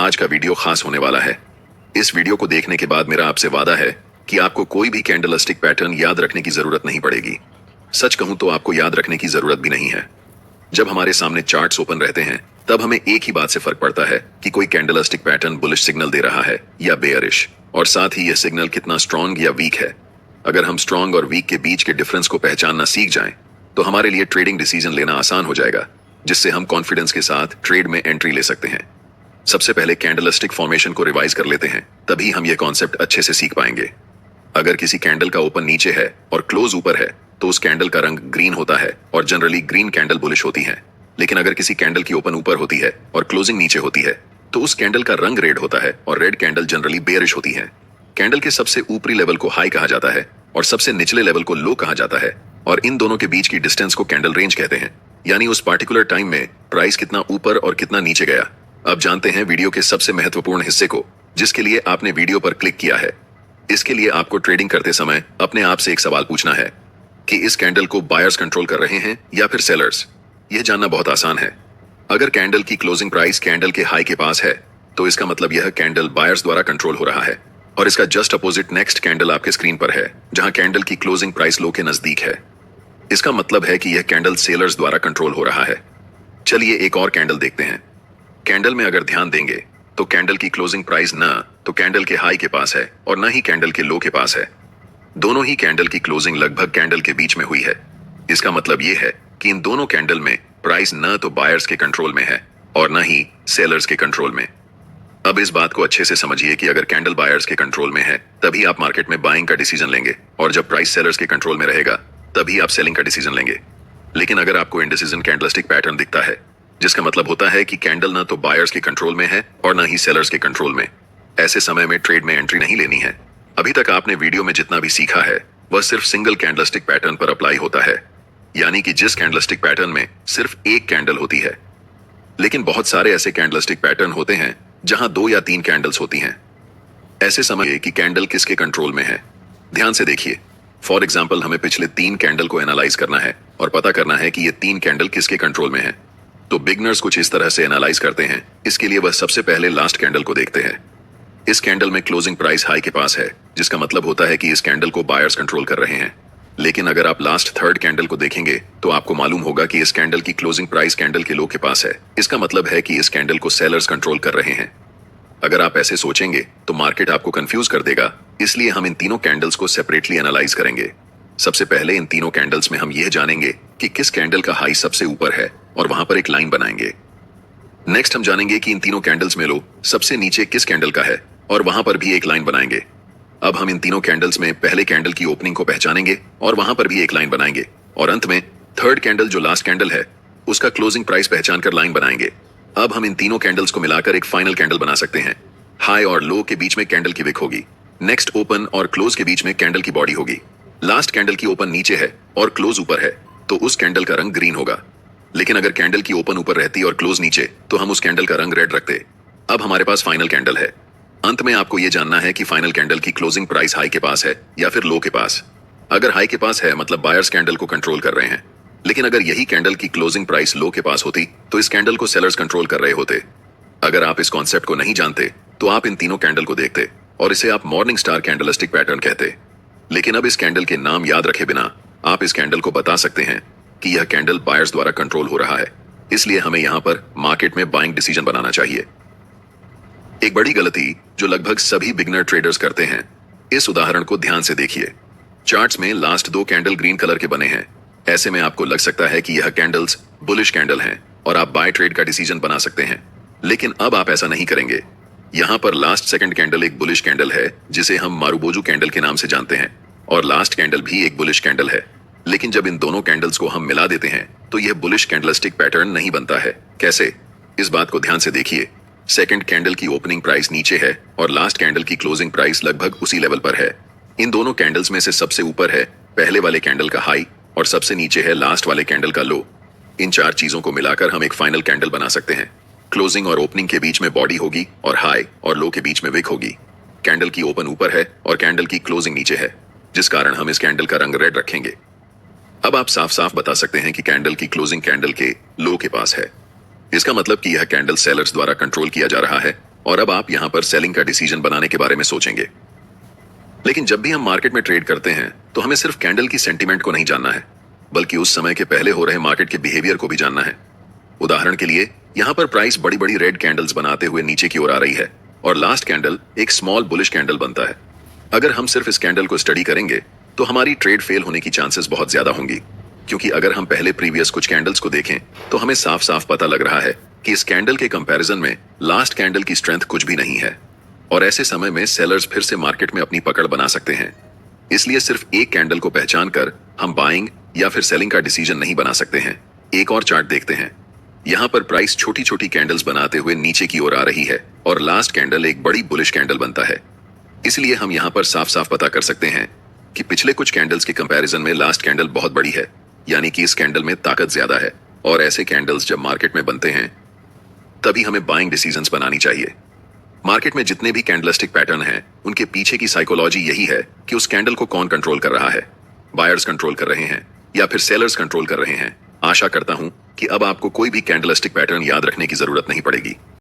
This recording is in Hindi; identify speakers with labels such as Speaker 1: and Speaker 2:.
Speaker 1: आज का वीडियो खास होने वाला है। इस वीडियो को देखने के बाद मेरा आपसे वादा है कि आपको कोई भी कैंडलस्टिक पैटर्न याद रखने की जरूरत नहीं पड़ेगी। सच कहूं तो आपको याद रखने की जरूरत भी नहीं है। जब हमारे सामने चार्ट्स ओपन रहते हैं तब हमें एक ही बात से फर्क पड़ता है कि कोई कैंडलस्टिक पैटर्न बुलिश सिग्नल दे रहा है या बेयरिश, और साथ ही यह सिग्नल कितना स्ट्रांग या वीक है। अगर हम स्ट्रांग और वीक के बीच के डिफरेंस को पहचानना सीख जाएं तो हमारे लिए ट्रेडिंग डिसीजन लेना आसान हो जाएगा, जिससे हम कॉन्फिडेंस के साथ ट्रेड में एंट्री ले सकते हैं। सबसे पहले कैंडलस्टिक फॉर्मेशन को रिवाइज कर लेते हैं, तभी हम यह कॉन्सेप्ट अच्छे से सीख पाएंगे। अगर किसी कैंडल का ओपन नीचे है और क्लोज ऊपर है तो उस कैंडल का रंग ग्रीन होता है और जनरली ग्रीन कैंडल बुलिश होती है। लेकिन अगर किसी कैंडल की ओपन ऊपर होती है और क्लोजिंग नीचे होती है तो उस कैंडल का रंग रेड होता है और रेड कैंडल जनरली बेयरिश होती है। कैंडल के सबसे ऊपरी लेवल को हाई कहा जाता है और सबसे निचले लेवल को लो कहा जाता है, और इन दोनों के बीच की डिस्टेंस को कैंडल रेंज कहते हैं, यानी उस पार्टिकुलर टाइम में प्राइस कितना ऊपर और कितना नीचे गया। अब जानते हैं वीडियो के सबसे महत्वपूर्ण हिस्से को, जिसके लिए आपने वीडियो पर क्लिक किया है। इसके लिए आपको ट्रेडिंग करते समय अपने आप से एक सवाल पूछना है कि इस कैंडल को बायर्स कंट्रोल कर रहे हैं या फिर सेलर्स। यह जानना बहुत आसान है। अगर कैंडल की क्लोजिंग प्राइस कैंडल के हाई के पास है तो इसका मतलब यह कैंडल बायर्स द्वारा कंट्रोल हो रहा है, और इसका जस्ट अपोजिट नेक्स्ट कैंडल आपके स्क्रीन पर है जहां कैंडल की क्लोजिंग प्राइस लो के नजदीक है। इसका मतलब है कि यह कैंडल सेलर्स द्वारा कंट्रोल हो रहा है। चलिए एक और कैंडल देखते हैं। कैंडल में अगर ध्यान देंगे तो कैंडल की क्लोजिंग प्राइस न तो कैंडल के हाई के पास है और न ही कैंडल के लो के पास है। दोनों ही कैंडल की क्लोजिंग लगभग कैंडल के बीच में हुई है। इसका मतलब यह है कि इन दोनों कैंडल में प्राइस न तो बायर्स के कंट्रोल में है और न ही सेलर्स के कंट्रोल में। अब इस बात को अच्छे से समझिए कि अगर कैंडल बायर्स के कंट्रोल में है तभी आप मार्केट में बाइंग का डिसीजन लेंगे, और जब प्राइस सेलर्स के कंट्रोल में रहेगा तभी आप सेलिंग का डिसीजन लेंगे। लेकिन अगर आपको इंडिसीजन कैंडलस्टिक पैटर्न दिखता है, जिसका मतलब होता है कि कैंडल ना तो बायर्स के कंट्रोल में है और ना ही सेलर्स के कंट्रोल में, ऐसे समय में ट्रेड में एंट्री नहीं लेनी है। अभी तक आपने वीडियो में जितना भी सीखा है वह सिर्फ सिंगल कैंडलस्टिक पैटर्न पर अप्लाई होता है, यानी कि जिस कैंडलस्टिक पैटर्न में सिर्फ एक कैंडल होती है। लेकिन बहुत सारे ऐसे कैंडलस्टिक पैटर्न होते हैं जहां 2 या 3 कैंडल्स होती हैं। ऐसे समझिए कि कैंडल किसके कंट्रोल में है। ध्यान से देखिए। फॉर एग्जाम्पल, हमें पिछले 3 कैंडल को एनालाइज करना है और पता करना है कि ये 3 कैंडल किसके कंट्रोल में है। तो बिगनर्स कुछ इस तरह से एनालाइज करते हैं। इसके लिए वह सबसे पहले लास्ट कैंडल को देखते हैं। इस कैंडल में क्लोजिंग प्राइस हाई के पास है, जिसका मतलब होता है कि इस कैंडल को बायर्स कंट्रोल कर रहे हैं। लेकिन अगर आप लास्ट थर्ड कैंडल को देखेंगे तो आपको मालूम होगा कि इस कैंडल की क्लोजिंग प्राइस कैंडल के लो के पास है। इसका मतलब है कि इस कैंडल को सेलर्स कंट्रोल कर रहे हैं। अगर आप ऐसे सोचेंगे तो मार्केट आपको कंफ्यूज कर देगा, इसलिए हम इन तीनों कैंडल्स को सेपरेटली एनालाइज करेंगे। सबसे पहले इन तीनों कैंडल्स में हम यह जानेंगे कि किस कैंडल का हाई सबसे ऊपर है और वहां पर एक लाइन बनाएंगे। नेक्स्ट हम जानेंगे कि इन तीनों कैंडल्स में लो सबसे नीचे किस कैंडल का है और वहां पर भी एक लाइन बनाएंगे। अब हम इन तीनों कैंडल्स में पहले कैंडल की ओपनिंग को पहचानेंगे और वहां पर भी एक लाइन बनाएंगे, और अंत में थर्ड कैंडल जो लास्ट कैंडल है उसका क्लोजिंग प्राइस पहचान कर लाइन बनाएंगे। अब हम इन तीनों कैंडल्स को मिलाकर एक फाइनल कैंडल बना सकते हैं। हाई और लो के बीच में कैंडल की विक होगी। नेक्स्ट ओपन और क्लोज के बीच में कैंडल की बॉडी होगी। लास्ट कैंडल की ओपन नीचे है और क्लोज ऊपर है तो उस कैंडल का रंग ग्रीन होगा। लेकिन अगर कैंडल की ओपन ऊपर रहती और क्लोज नीचे तो हम उस कैंडल का रंग रेड रखते। अब हमारे पास फाइनल कैंडल है। अंत में आपको यह जानना है कि फाइनल कैंडल की क्लोजिंग प्राइस हाई के पास है या फिर लो के पास। अगर हाई के पास है मतलब बायर्स कैंडल को कंट्रोल कर रहे हैं। लेकिन अगर यही कैंडल की क्लोजिंग प्राइस लो के पास होती तो इस कैंडल को सेलर्स कंट्रोल कर रहे होते। अगर आप इस कॉन्सेप्ट को नहीं जानते तो आप इन तीनों कैंडल को देखते और इसे आप मॉर्निंग स्टार कैंडलस्टिक पैटर्न कहते। लेकिन अब इस कैंडल के नाम याद रखे बिना आप इस कैंडल को बता सकते हैं कि यह कैंडल बायर्स द्वारा कंट्रोल हो रहा है, इसलिए हमें यहां पर मार्केट में बाइंग डिसीजन बनाना चाहिए। एक बड़ी गलती जो लगभग सभी बिगनर ट्रेडर्स करते हैं, इस उदाहरण को ध्यान से देखिए। चार्ट्स में लास्ट 2 कैंडल ग्रीन कलर के बने हैं। ऐसे में आपको लग सकता है कि यह कैंडल्स बुलिश कैंडल हैं और आप बाय ट्रेड का डिसीजन बना सकते हैं। लेकिन अब आप ऐसा नहीं करेंगे। यहां पर लास्ट सेकंड कैंडल एक बुलिश कैंडल है जिसे हम मारुबोजू कैंडल के नाम से जानते हैं, और लास्ट कैंडल भी एक बुलिश कैंडल है। लेकिन जब इन दोनों कैंडल्स को हम मिला देते हैं तो यह बुलिश कैंडलस्टिक पैटर्न नहीं बनता है। कैसे? इस बात को ध्यान से देखिए। सेकंड कैंडल की ओपनिंग प्राइस नीचे है और लास्ट कैंडल की क्लोजिंग प्राइस लगभग उसी लेवल पर है। इन दोनों कैंडल्स में से सबसे ऊपर है पहले वाले कैंडल का हाई और सबसे नीचे है लास्ट वाले कैंडल का लो। इन 4 चीजों को मिलाकर हम एक फाइनल कैंडल बना सकते हैं। क्लोजिंग और ओपनिंग के बीच में बॉडी होगी और हाई और लो के बीच में विक होगी। कैंडल की ओपन ऊपर है और कैंडल की क्लोजिंग नीचे है, जिस कारण हम इस कैंडल का रंग रेड रखेंगे। अब आप साफ साफ बता सकते हैं कि कैंडल की क्लोजिंग कैंडल के लो के पास है। इसका मतलब कि यह कैंडल सेलर्स द्वारा कंट्रोल किया जा रहा है और अब आप यहां पर सेलिंग का डिसीजन बनाने के बारे में सोचेंगे। लेकिन जब भी हम मार्केट में ट्रेड करते हैं तो हमें सिर्फ कैंडल की सेंटीमेंट को नहीं जानना है, बल्कि उस समय के पहले हो रहे मार्केट के बिहेवियर को भी जानना है। उदाहरण के लिए यहाँ पर प्राइस बड़ी बड़ी रेड कैंडल्स बनाते हुए नीचे की ओर आ रही है और लास्ट कैंडल एक स्मॉल बुलिश कैंडल बनता है। अगर हम सिर्फ इस कैंडल को स्टडी करेंगे तो हमारी ट्रेड फेल होने की चांसेस बहुत ज्यादा होंगी, क्योंकि अगर हम पहले प्रीवियस कुछ कैंडल्स को देखें तो हमें साफ साफ पता लग रहा है कि इस कैंडल के कंपैरिजन में लास्ट कैंडल की स्ट्रेंथ कुछ भी नहीं है। और ऐसे समय में सेलर्स फिर से मार्केट में अपनी पकड़ बना सकते हैं। इसलिए सिर्फ एक कैंडल को पहचान कर हम बाइंग या फिर सेलिंग का डिसीजन नहीं बना सकते हैं। एक और चार्ट देखते हैं। यहाँ पर प्राइस छोटी छोटी कैंडल्स बनाते हुए नीचे की ओर आ रही है और लास्ट कैंडल एक बड़ी बुलिश कैंडल बनता है। इसलिए हम यहाँ पर साफ साफ पता कर सकते हैं कि पिछले कुछ कैंडल्स के कंपैरिजन में लास्ट कैंडल बहुत बड़ी है, यानी कि इस कैंडल में ताकत ज्यादा है। और ऐसे कैंडल्स जब मार्केट में बनते हैं तभी हमें बाइंग डिसीजंस बनानी चाहिए। मार्केट में जितने भी कैंडलस्टिक पैटर्न हैं, उनके पीछे की साइकोलॉजी यही है कि उस कैंडल को कौन कंट्रोल कर रहा है, बायर्स कंट्रोल कर रहे हैं या फिर सेलर्स कंट्रोल कर रहे हैं। आशा करता हूं कि अब आपको कोई भी कैंडलस्टिक पैटर्न याद रखने की जरूरत नहीं पड़ेगी।